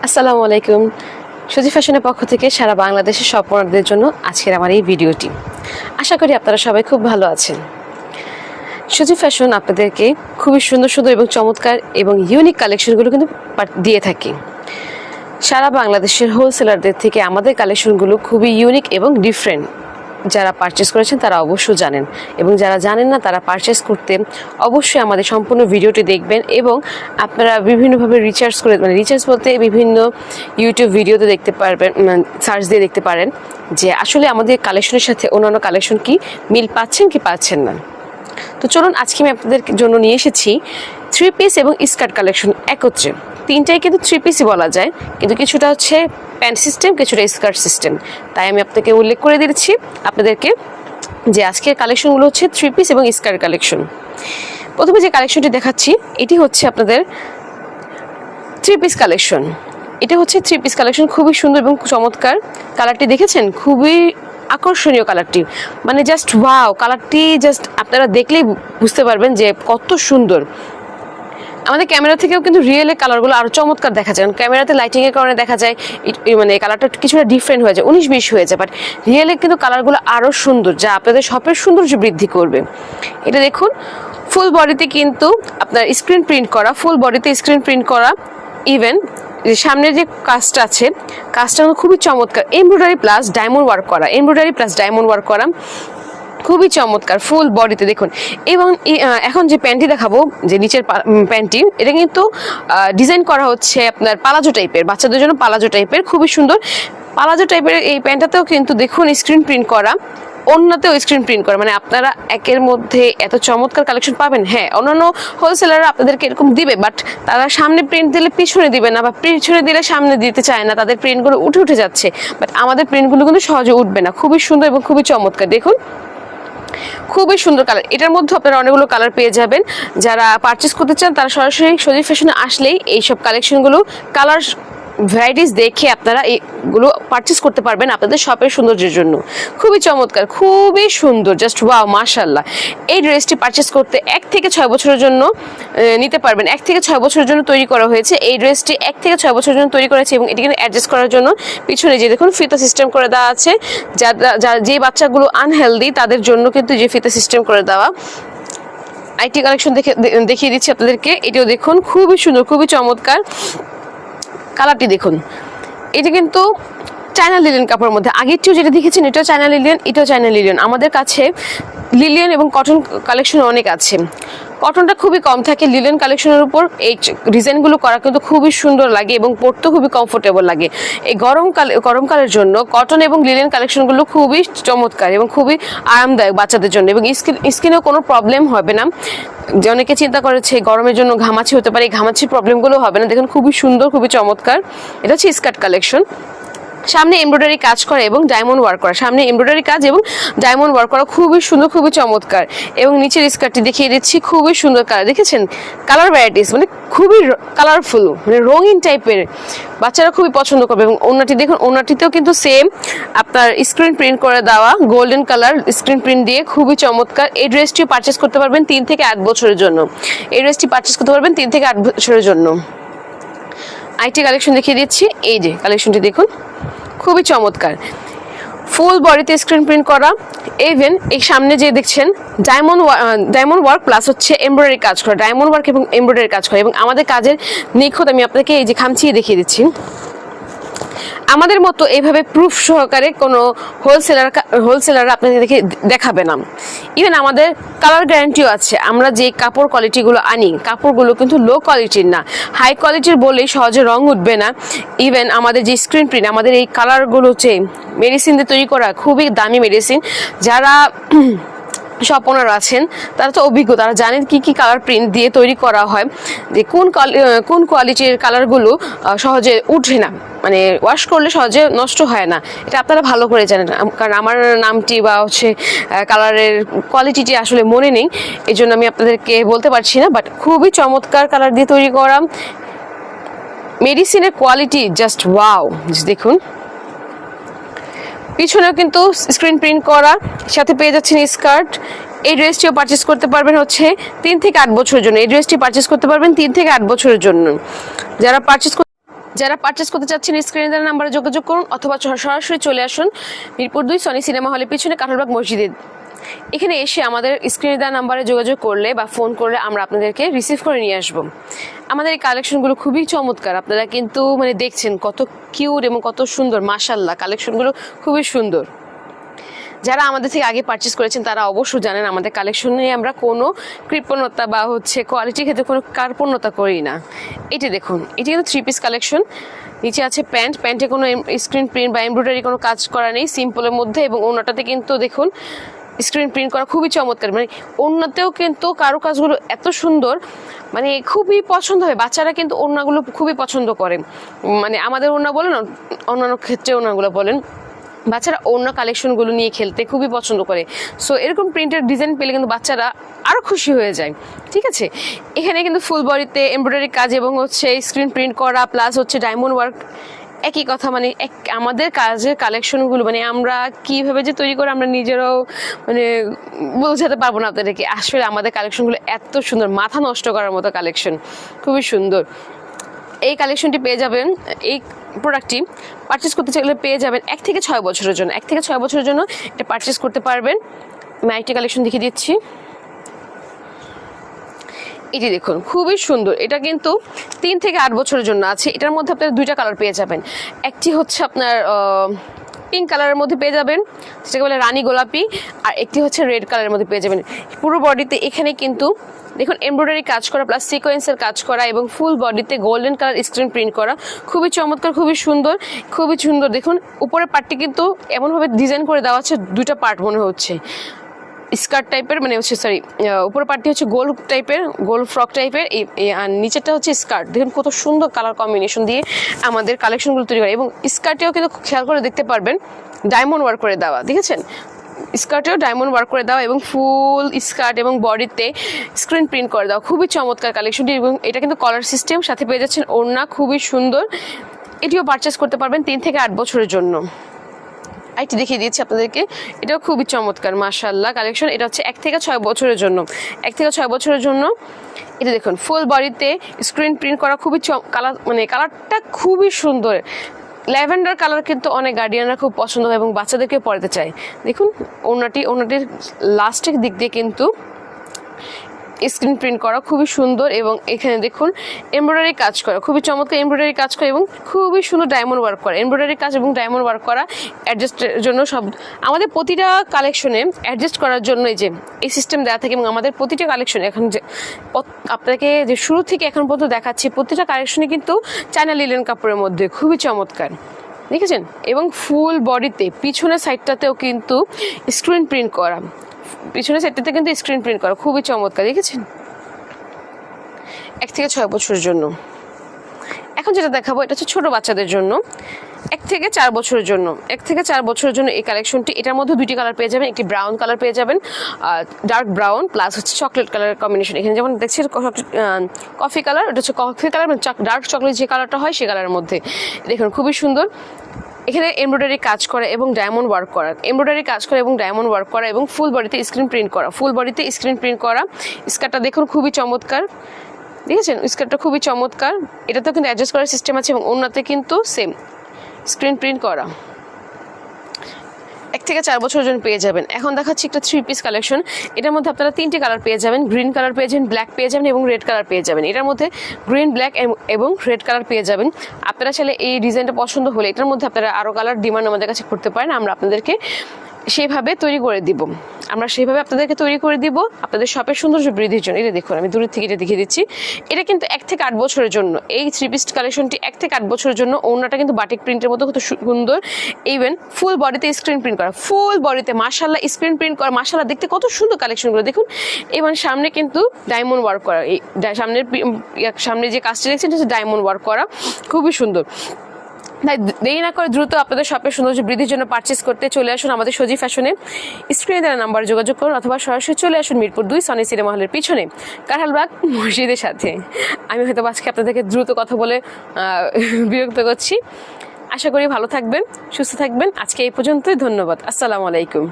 আসসালামু আলাইকুম। সুজি ফ্যাশনের পক্ষ থেকে সারা বাংলাদেশের সব পণ্যদের জন্য আজকের আমার এই ভিডিওটি। আশা করি আপনারা সবাই খুব ভালো আছেন। সুজি ফ্যাশন আপনাদেরকে খুবই সুন্দর সুন্দর এবং চমৎকার এবং ইউনিক কালেকশনগুলো কিন্তু দিয়ে থাকি। সারা বাংলাদেশের হোলসেলারদের থেকে আমাদের কালেকশনগুলো খুবই ইউনিক এবং ডিফারেন্ট। যারা পারচেস করেছেন তারা অবশ্যই জানেন, এবং যারা জানেন না তারা পারচেস করতে অবশ্যই আমাদের সম্পূর্ণ ভিডিওটি দেখবেন। এবং আপনারা বিভিন্নভাবে রিচার্জ করে, রিচার্জ বলতে বিভিন্ন ইউটিউব ভিডিওতে দেখতে পারবেন, সার্চ দিয়ে দেখতে পারেন যে আসলে আমাদের কালেকশনের সাথে অন্যান্য কালেকশন কি মিল পাচ্ছেন কি পাচ্ছেন না। তো চলুন, আজকে আমি আপনাদের জন্য নিয়ে এসেছি 3 পিস এবং স্কার্ট কালেকশন একত্রে। তিনটাই কিন্তু 3 পিসই বলা যায়, কিন্তু কিছুটা হচ্ছে প্যান্ট সিস্টেম, কিছুটা স্কার্ট সিস্টেম। তাই আমি আপনাকে উল্লেখ করে দিচ্ছি আপনাদেরকে যে আজকের কালেকশনগুলো হচ্ছে 3 পিস এবং স্কার্ট কালেকশন। প্রথমে যে কালেকশনটি দেখাচ্ছি এটি হচ্ছে আপনাদের 3 পিস কালেকশন। এটা হচ্ছে 3 পিস কালেকশন, খুবই সুন্দর এবং চমৎকার। কালারটি দেখেছেন, খুবই আকর্ষণীয় কালারটি, মানে জাস্ট ওয়াও। কালারটি জাস্ট আপনারা দেখলেই বুঝতে পারবেন যে কত সুন্দর। আমাদের ক্যামেরা থেকেও কিন্তু রিয়েলে কালারগুলো আরও চমৎকার দেখা যায়। ক্যামেরাতে লাইটিংয়ের কারণে দেখা যায় মানে কালারটা কিছুটা ডিফারেন্ট হয়ে যায়, 19-20 হয়ে যায়, বাট রিয়েলে কিন্তু কালারগুলো আরও সুন্দর, যা আপনাদের শপের সৌন্দর্য বৃদ্ধি করবে। এটা দেখুন, ফুল বডিতে কিন্তু আপনার স্ক্রিন প্রিন্ট করা, ফুল বডিতে স্ক্রিন প্রিন্ট করা। ইভেন সামনের যে কাজটা আছে, কাজটা খুবই চমৎকার, এমব্রয়ডারি প্লাস ডায়মন্ড ওয়ার্ক করা, এমব্রয়ডারি প্লাস ডায়মন্ড ওয়ার্ক করা, খুবই চমৎকার ফুল বডিতে দেখুন। এবং এখন যে প্যান্টটি দেখাবো, যে নিচের প্যান্টটি, এটা কিন্তু ডিজাইন করা হচ্ছে আপনার পালাজো টাইপের, বাচ্চাদের জন্য পালাজো টাইপের, খুবই সুন্দর পালাজো টাইপের। এই প্যান্টটাতেও কিন্তু দেখুন স্ক্রিন প্রিন্ট করা, অন্যতেও স্ক্রিন প্রিন্ট করা, মানে আপনারা একের মধ্যে এত চমৎকার কালেকশন পাবেন। হ্যাঁ, অন্যান্য হোলসেলাররা আপনাদেরকে এরকম দিবে, বাট তারা সামনে প্রিন্ট দিলে পিছনে দিবে না, বা পিছনে দিলে সামনে দিতে চায় না, তাদের প্রিন্টগুলো উঠে উঠে যাচ্ছে। বাট আমাদের প্রিন্টগুলো কিন্তু সহজে উঠবে না, খুবই সুন্দর এবং খুবই চমৎকার। দেখুন, খুবই সুন্দর কালার। এটার মধ্যে আপনারা অনেকগুলো কালার পেয়ে যাবেন। যারা পারচেস করতে চান তারা সরাসরি সজীব ফ্যাশনে আসলেই এইসব কালেকশনগুলো কালার ভ্যারাইটিস দেখে আপনারা এগুলো পারচেস করতে পারবেন আপনাদের শপের সৌন্দর্যের জন্য। খুবই চমৎকার, খুবই সুন্দর, জাস্ট ওয়াও, মাশাআল্লাহ। এই ড্রেসটি পারচেস করতে 1 থেকে 6 বছরের জন্য নিতে পারবেন। 1 থেকে 6 বছরের জন্য তৈরি করা হয়েছে এই ড্রেসটি, 1 থেকে 6 বছরের জন্য তৈরি করা হয়েছে। এবং এটি কিন্তু অ্যাডজাস্ট করার জন্য পিছনে যে দেখুন ফিতা সিস্টেম করে দেওয়া আছে। যে বাচ্চাগুলো আনহেলদি তাদের জন্য কিন্তু যে ফিতা সিস্টেম করে দেওয়া। আইটি কালেকশন দেখিয়ে দিচ্ছি আপনাদেরকে। এটিও দেখুন, খুবই সুন্দর, খুবই চমৎকার। কালারটি দেখুন, এটা কিন্তু চায়না লিলিয়ান কাপড়ের মধ্যে। আগেরটিও যেটা দেখেছেন এটাও চায়না লিলিয়ান, এটাও চায়না লিলিয়ান। আমাদের কাছে লিলিয়ান এবং কটন কালেকশন অনেক আছে। কটনটা খুবই কম থাকে, লিলিয়ান কালেকশনের উপর এই ডিজাইনগুলো করা কিন্তু খুবই সুন্দর লাগে এবং পরতেও খুবই কমফোর্টেবল লাগে। এই গরমকালের জন্য কটন এবং লিলিয়ান কালেকশনগুলো খুবই চমৎকার এবং খুবই আরামদায়ক বাচ্চাদের জন্য, এবং স্কিনেও কোনো প্রবলেম হবে না। যে অনেকে চিন্তা করেছে গরমের জন্য ঘামাচি হতে পারে, এই ঘামাচির প্রবলেমগুলো হবে না। দেখুন, খুবই সুন্দর, খুবই চমৎকার। এটা হচ্ছে স্কার্ট কালেকশন। সামনে এমব্রয়ডারি কাজ করা এবং ডায়মন্ড ওয়ার্ক করা, সামনে এমব্রয়ডারি কাজ এবং ডায়মন্ড ওয়ার্ক করা, খুবই সুন্দর, খুবই চমৎকার। এবং নিচের স্কার্টটি দেখিয়ে দিচ্ছি, খুবই সুন্দর কালার। দেখেছেন কালার ভ্যারাইটিস, মানে খুবই কালারফুল, মানে রঙিন টাইপের, বাচ্চারা খুবই পছন্দ করবে। এবং ওড়নাটি দেখুন, ওড়নাটিতেও কিন্তু সেম আপনার স্ক্রিন প্রিন্ট করে দেওয়া, গোল্ডেন কালার স্ক্রিন প্রিন্ট দিয়ে, খুবই চমৎকার। এই ড্রেসটিও পারচেস করতে পারবেন 3 থেকে 8 বছরের জন্য। এই ড্রেসটি পারচেস করতে পারবেন 3 থেকে 8 বছরের জন্য। আইটি কালেকশন দেখিয়ে দিচ্ছি, এই যে কালেকশনটি দেখুন, খুবই চমৎকার। ফুল বডিতে স্ক্রিন প্রিন্ট করা, ইভেন এই সামনে যে দেখছেন ডায়মন্ড ওয়ার্ক প্লাস হচ্ছে এমব্রয়ডারি কাজ করা, ডায়মন্ড ওয়ার্ক এবং এমব্রয়ডারি কাজ করা। এবং আমাদের কাজের নিখুঁত আমি আপনাকে এই যে খামচিয়ে দেখিয়ে দিচ্ছি। আমাদের মতো এইভাবে প্রুফ সহকারে কোনো হোলসেলার আপনাদেরকে দেখাবে না। ইভেন আমাদের কালার গ্যারান্টিও আছে। আমরা যে কাপড় কোয়ালিটিগুলো আনি, কাপড়গুলো কিন্তু লো কোয়ালিটির না, হাই কোয়ালিটির বলেই সহজে রং উঠবে না। ইভেন আমাদের যে স্ক্রিন প্রিন্ট, আমাদের এই কালারগুলো হচ্ছে মেডিসিন দিয়ে তৈরি করা, খুবই দামি মেডিসিন। যারা শপ ওনার আছেন তারা তো অভিজ্ঞ, তারা জানেন কি কি কালার প্রিন্ট দিয়ে তৈরি করা হয়, যে কোন কোয়ালিটির কালারগুলো সহজে উঠে না, মানে ওয়াশ করলে সহজে নষ্ট হয় না। এটা আপনারা ভালো করে জানেন, কারণ আমার নামটি বা হচ্ছে কালারের কোয়ালিটিটি আসলে মনে নেই, এই জন্য আমি আপনাদেরকে বলতে পারছি না। বাট খুবই চমৎকার কালার দিয়ে তৈরি করা, মেডিসিনের কোয়ালিটি জাস্ট ওয়াও। দেখুন, পিছনেও কিন্তু স্ক্রিন প্রিন্ট করা, সাথে পেয়ে যাচ্ছেন স্কার্ট। এই ড্রেসটিও পারচেস করতে পারবেন হচ্ছে 3 থেকে 8 বছরের জন্য। এই ড্রেসটি পারচেস করতে পারবেন 3 থেকে 8 বছরের জন্য। যারা পারচেস যারা পারচেস করতে চাচ্ছেন স্ক্রিনে দেওয়া নাম্বারে যোগাযোগ করুন অথবা সরাসরি চলে আসুন মিরপুর 2 সনি সিনেমা হলের পিছনে কাঁঠালবাগ মসজিদে। এখানে এসে আমাদের স্ক্রিনে দেওয়া নাম্বারে যোগাযোগ করলে বা ফোন করলে আমরা আপনাদেরকে রিসিভ করে নিয়ে আসবো। আমাদের এই কালেকশনগুলো খুবই চমৎকার, আপনারা কিন্তু মানে দেখছেন কত কিউট এবং কত সুন্দর, মাশাআল্লাহ কালেকশনগুলো খুবই সুন্দর। যারা আমাদের থেকে আগে পারচেস করেছেন তারা অবশ্যই জানেন আমাদের কালেকশনে আমরা কোনো কৃপণতা বা কোয়ালিটির ক্ষেত্রে কোনো কার্পণ্যতা করি না। এটি দেখুন, এটি কিন্তু 3 পিস কালেকশন। নিচে আছে প্যান্টে কোনো স্ক্রিন প্রিন্ট বা এমব্রয়ডারি কোনো কাজ করা নেই, সিম্পলের মধ্যে। এবং ওড়নাটাতে কিন্তু দেখুন স্ক্রিন প্রিন্ট করা, খুবই চমৎকার। মানে ওড়নাতেও কিন্তু কারুকাজগুলো এত সুন্দর, মানে খুবই পছন্দ হয়। বাচ্চারা কিন্তু ওড়নাগুলো খুবই পছন্দ করে, মানে আমাদের ওড়না বলেন, অন্যান্য ক্ষেত্রে ওড়নাগুলো বলেন, বাচ্চারা অন্য কালেকশনগুলো নিয়ে খেলতে খুবই পছন্দ করে। সো এরকম প্রিন্টের ডিজাইন পেলে কিন্তু বাচ্চারা আরও খুশি হয়ে যায়। ঠিক আছে, এখানে কিন্তু ফুল বডিতে এমব্রয়ডারি কাজ এবং স্ক্রিন প্রিন্ট করা প্লাস ডায়মন্ড ওয়ার্ক, একই কথা। মানে আমাদের কাজের কালেকশনগুলো মানে আমরা কীভাবে যে তৈরি করে আমরা নিজেরাও মানে বোঝাতে পারবো না আপনাদেরকে। আসলে আমাদের কালেকশনগুলো এত সুন্দর, মাথা নষ্ট করার মতো কালেকশন, খুবই সুন্দর। এই কালেকশনটি পেয়ে যাবেন, এই প্রোডাক্টটি পারচেস করতে চাইলে পেয়ে যাবেন 1 থেকে 6 বছরের জন্য। 1 থেকে 6 বছরের জন্য এটা পারচেস করতে পারবেন। আমি আরেকটি কালেকশন দেখিয়ে দিচ্ছি, এটি দেখুন খুবই সুন্দর। এটা কিন্তু 3 থেকে 8 বছরের জন্য আছে। এটার মধ্যে আপনারা 2টা কালার পেয়ে যাবেন। একটি হচ্ছে আপনার পিঙ্ক কালারের মধ্যে পেয়ে যাবেন, যেটাকে বলে রানী গোলাপি, আর একটি হচ্ছে রেড কালারের মধ্যে পেয়ে যাবেন। পুরো বডিতে এখানে কিন্তু দেখুন এমব্রয়ডারি কাজ করা প্লাস সিকোয়েন্সের কাজ করা এবং ফুল বডিতে গোল্ডেন কালার স্ক্রিন প্রিন্ট করা, খুবই চমৎকার, খুবই সুন্দর, খুবই সুন্দর। দেখুন উপরের পার্টটি কিন্তু এমনভাবে ডিজাইন করে দেওয়া আছে, 2টা পার্ট মনে হচ্ছে স্কার্ট টাইপের, মানে উপরের পার্টটি হচ্ছে গোল টাইপের, গোল ফ্রক টাইপের, আর নিচেরটা হচ্ছে স্কার্ট। দেখুন কত সুন্দর কালার কম্বিনেশন দিয়ে আমাদের কালেকশনগুলো তৈরি করে। এবং স্কার্টেও কিন্তু খেয়াল করে দেখতে পারবেন ডায়মন্ড ওয়ার্ক করে দেওয়া, দেখেছেন স্কার্টেও ডায়মন্ড ওয়ার্ক করে দেওয়া এবং ফুল স্কার্ট এবং বডিতে স্ক্রিন প্রিন্ট করে দেওয়া, খুবই চমৎকার কালেকশনটি। এবং এটা কিন্তু কলার সিস্টেম, সাথে পেয়ে যাচ্ছেন ওড়না, খুবই সুন্দর। এটিও পারচেস করতে পারবেন 3 থেকে 8 বছরের জন্য। আইটি দেখিয়ে দিয়েছি আপনাদেরকে, এটাও খুবই চমৎকার মাশাআল্লাহ কালেকশন। এটা হচ্ছে 1 থেকে 6 বছরের জন্য, 1 থেকে 6 বছরের জন্য। এটা দেখুন ফুল বডিতে স্ক্রিন প্রিন্ট করা, খুবই কালার, মানে কালারটা খুবই সুন্দর। ল্যাভেন্ডার কালার কিন্তু অনেক গার্ডিয়ানরা খুব পছন্দ হয় এবং বাচ্চাদেরকে পরাতে চায়। দেখুন ওড়নাটির লাস্টের দিক দিয়ে কিন্তু স্ক্রিন প্রিন্ট করা, খুবই সুন্দর। এবং এখানে দেখুন এমব্রয়ডারি কাজ করা, খুবই চমৎকার এমব্রয়ডারি কাজ করা এবং খুবই সুন্দর ডায়মন্ড ওয়ার্ক করা, এমব্রয়ডারি কাজ এবং ডায়মন্ড ওয়ার্ক করা। অ্যাডজাস্টের জন্য সব আমাদের প্রতিটা কালেকশনে অ্যাডজাস্ট করার জন্য এই সিস্টেম দেওয়া থাকে। এবং আমাদের প্রতিটা কালেকশনে এখন যে আপনাকে যে শুরু থেকে এখন পর্যন্ত দেখাচ্ছি, প্রতিটা কালেকশনে কিন্তু চায়না লিলেন কাপড়ের মধ্যে, খুবই চমৎকার, দেখেছেন। এবং ফুল বডিতে পিছনের সাইডটাতেও কিন্তু স্ক্রিন প্রিন্ট করা, পিছনের সাইডটাতে কিন্তু স্ক্রিন প্রিন্ট করা, খুবই চমৎকার, দেখেছেন। 1 থেকে 6 বছরের জন্য। এখন যেটা দেখাবো এটা হচ্ছে ছোট বাচ্চাদের জন্য, 1 থেকে 4 বছরের জন্য। 1 থেকে 4 বছরের জন্য এই কালেকশনটি। এটার মধ্যে 2টি কালার পেয়ে যাবেন, একটি ব্রাউন কালার পেয়ে যাবেন, ডার্ক ব্রাউন প্লাস চকলেট কালারের কম্বিনেশন। এখানে যেমন দেখছি কফি কালার, এটা হচ্ছে কফি কালার, ডার্ক চকলেট যে কালারটা হয় সেই কালারের মধ্যে। দেখুন খুবই সুন্দর। এখানে এমব্রয়ডারি কাজ করা এবং ডায়মন্ড ওয়ার্ক করা, এমব্রয়ডারি কাজ করা এবং ডায়মন্ড ওয়ার্ক করা এবং ফুল বডিতে স্ক্রিন প্রিন্ট করা, ফুল বডিতে স্ক্রিন প্রিন্ট করা। স্কার্টটা দেখুন খুবই চমৎকার, দেখেছেন স্কার্টটা খুবই চমৎকার। এটাতেও কিন্তু অ্যাডজাস্ট করার সিস্টেম আছে এবং ওড়নাতে কিন্তু সেম স্ক্রিন প্রিন্ট করা। 1 থেকে 4 বছরের জন্য পেয়ে যাবেন। এখন দেখাচ্ছি একটা 3 পিস কালেকশন। এটার মধ্যে আপনারা 3টে কালার পেয়ে যাবেন, গ্রিন কালার পেয়ে যাবেন, ব্ল্যাক পেয়ে যাবেন এবং রেড কালার পেয়ে যাবেন। এটার মধ্যে গ্রিন, ব্ল্যাক এবং রেড কালার পেয়ে যাবেন। আপনারা চাইলে এই ডিজাইনটা পছন্দ হলে এটার মধ্যে আপনারা আরও কালার ডিমান্ড আমাদের কাছে করতে পারেন, আমরা আপনাদেরকে সেইভাবে তৈরি করে দিব। আপনাদেরকে তৈরি করে দিব আপনাদের শপের সৌন্দর্য বৃদ্ধির জন্য। এটা দেখুন আমি দূরের থেকে এটা দেখিয়ে দিচ্ছি। এটা কিন্তু 1 থেকে 8 বছরের জন্য, এই 3 পিস কালেকশনটি 1 থেকে 8 বছরের জন্য। ওড়নাটা কিন্তু বাটিক প্রিন্টের মতো কত সুন্দর, ইভেন ফুল বডিতে স্ক্রিন প্রিন্ট করা, ফুল বডিতে মাশাআল্লাহ স্ক্রিন প্রিন্ট করা, মাশাআল্লাহ দেখতে কত সুন্দর কালেকশনগুলো দেখুন। এবং সামনে কিন্তু ডায়মন্ড ওয়ার্ক করা, এই সামনে যে কাজটা দেখছেন এটা হচ্ছে ডায়মন্ড ওয়ার্ক করা, খুবই সুন্দর। তাই দেরি না করে দ্রুত আপনাদের শপের সৌন্দর্য বৃদ্ধির জন্য পারচেস করতে চলে আসুন আমাদের সজি ফ্যাশনে। স্ক্রিনে দেওয়া নাম্বারে যোগাযোগ করুন অথবা সরাসরি চলে আসুন মিরপুর 2 সনি সিনেমা হলের পিছনে কাঁঠালবাগ মসজিদের সাথে। আমি হয়তো আজকে আপনাদেরকে দ্রুত কথা বলে বিরক্ত করছি। আশা করি ভালো থাকবেন, সুস্থ থাকবেন। আজকে এই পর্যন্তই, ধন্যবাদ, আসসালামু আলাইকুম।